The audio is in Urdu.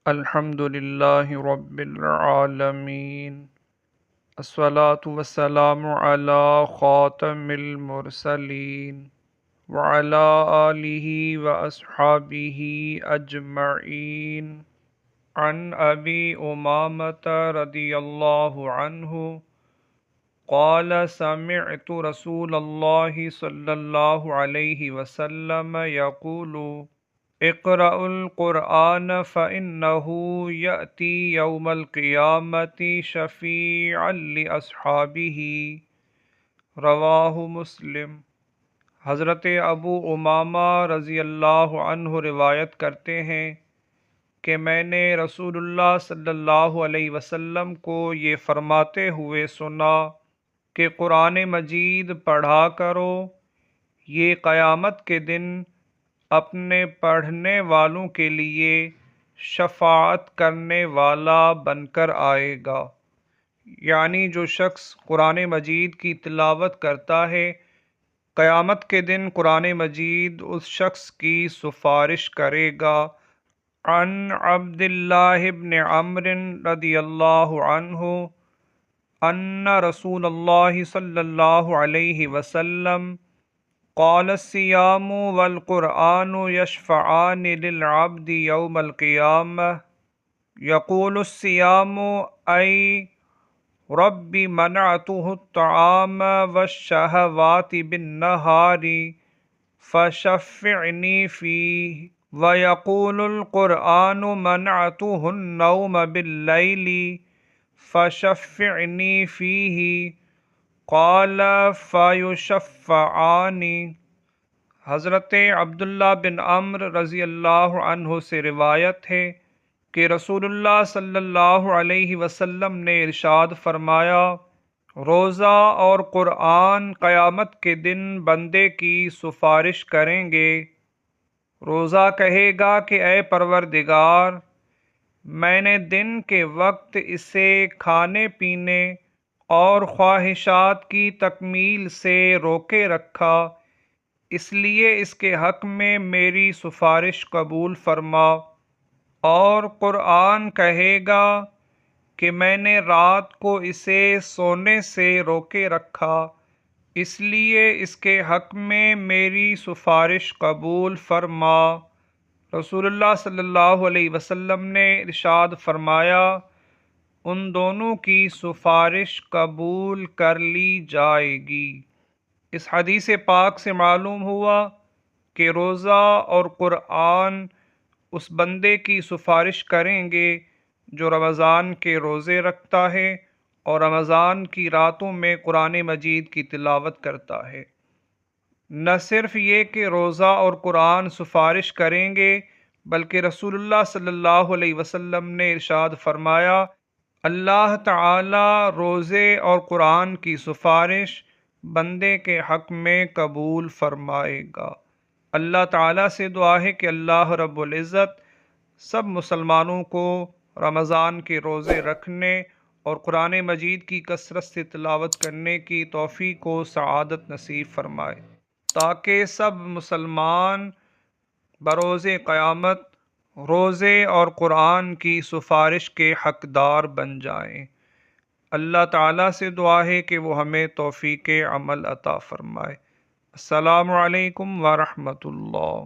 الحمد للہ رب العالمین، الصلاة والسلام علی خاتم المرسلین وعلی آلہ واصحابہ اجمعین۔ عن ابی امامۃ رضی اللہ عنہ قال سمعت رسول اللہ صلی اللہ علیہ وسلم یقول اقرأوا القرآن فإنه يأتي يوم القيامة شفيعا لأصحابه، رواہ مسلم۔ حضرت ابو امامہ رضی اللہ عنہ روایت کرتے ہیں کہ میں نے رسول اللہ صلی اللہ علیہ وسلم کو یہ فرماتے ہوئے سنا کہ قرآن مجید پڑھا کرو، یہ قیامت کے دن اپنے پڑھنے والوں کے لیے شفاعت کرنے والا بن کر آئے گا۔ یعنی جو شخص قرآن مجید کی تلاوت کرتا ہے، قیامت کے دن قرآن مجید اس شخص کی سفارش کرے گا۔ عن عبد اللہ بن عمرو رضی اللہ عنہ ان رسول اللہ صلی اللہ علیہ وسلم قال الصيام والقرآن يشفعان للعبد يوم القيامة يقول الصيام أي رب منعته الطعام والشهوات بالنهار فشفعني فيه، ويقول القرآن منعته النوم بالليل فشفعني فيه، قال فیشفعان۔ حضرت عبداللہ بن عمرو رضی اللہ عنہ سے روایت ہے کہ رسول اللہ صلی اللہ علیہ وسلم نے ارشاد فرمایا، روزہ اور قرآن قیامت کے دن بندے کی سفارش کریں گے۔ روزہ کہے گا کہ اے پروردگار، میں نے دن کے وقت اسے کھانے پینے اور خواہشات کی تکمیل سے روکے رکھا، اس لیے اس کے حق میں میری سفارش قبول فرما۔ اور قرآن کہے گا کہ میں نے رات کو اسے سونے سے روکے رکھا، اس لیے اس کے حق میں میری سفارش قبول فرما۔ رسول اللہ صلی اللہ علیہ وسلم نے ارشاد فرمایا، ان دونوں کی سفارش قبول کر لی جائے گی۔ اس حدیث پاک سے معلوم ہوا کہ روزہ اور قرآن اس بندے کی سفارش کریں گے جو رمضان کے روزے رکھتا ہے اور رمضان کی راتوں میں قرآن مجید کی تلاوت کرتا ہے۔ نہ صرف یہ کہ روزہ اور قرآن سفارش کریں گے، بلکہ رسول اللہ صلی اللہ علیہ وسلم نے ارشاد فرمایا، اللہ تعالی روزے اور قرآن کی سفارش بندے کے حق میں قبول فرمائے گا۔ اللہ تعالیٰ سے دعا ہے کہ اللہ رب العزت سب مسلمانوں کو رمضان کے روزے رکھنے اور قرآن مجید کی کثرت سے تلاوت کرنے کی توفیق و سعادت نصیب فرمائے، تاکہ سب مسلمان بروز قیامت روزے اور قرآن کی سفارش کے حقدار بن جائیں۔ اللہ تعالیٰ سے دعا ہے کہ وہ ہمیں توفیق عمل عطا فرمائے۔ السلام علیکم ورحمۃ اللہ۔